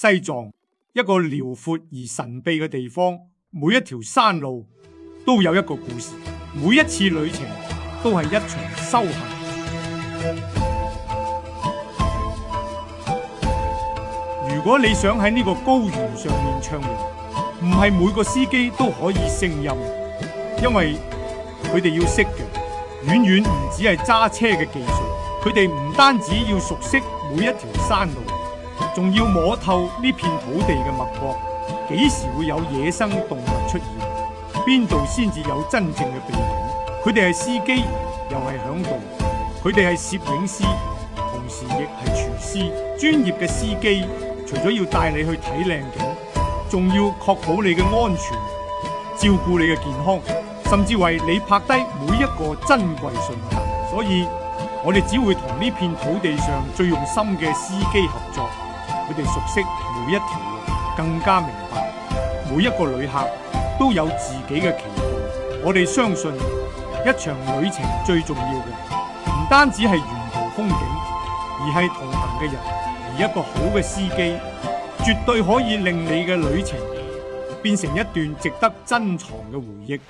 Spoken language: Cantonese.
西藏一個遼闊而神秘嘅地方，每一條山路都有一個故事，每一次旅程都係一場修行。如果你想喺呢個高原上面暢遊，唔係每個司機都可以勝任，因為佢哋要識嘅遠遠唔只係揸車嘅技術，佢哋唔單止要熟悉每一條山路，仲要摸透呢片土地嘅脈搏，幾時會有野生動物出現，邊度先至有真正嘅秘境。佢哋係司機，又係嚮導；佢哋係攝影師，同時亦係廚師。專業嘅司機除咗要帶你去睇靚景，仲要確保你嘅安全，照顧你嘅健康，甚至為你拍低每一個珍貴瞬間。所以我哋只會同呢片土地上最用心嘅司機合作，佢哋熟悉每一條路，更加明白每一個旅客都有自己嘅期待。我哋相信一場旅程最重要嘅唔單止係沿途風景，而係同行嘅人。而一個好嘅司機絕對可以令你嘅旅程變成一段值得珍藏嘅回憶。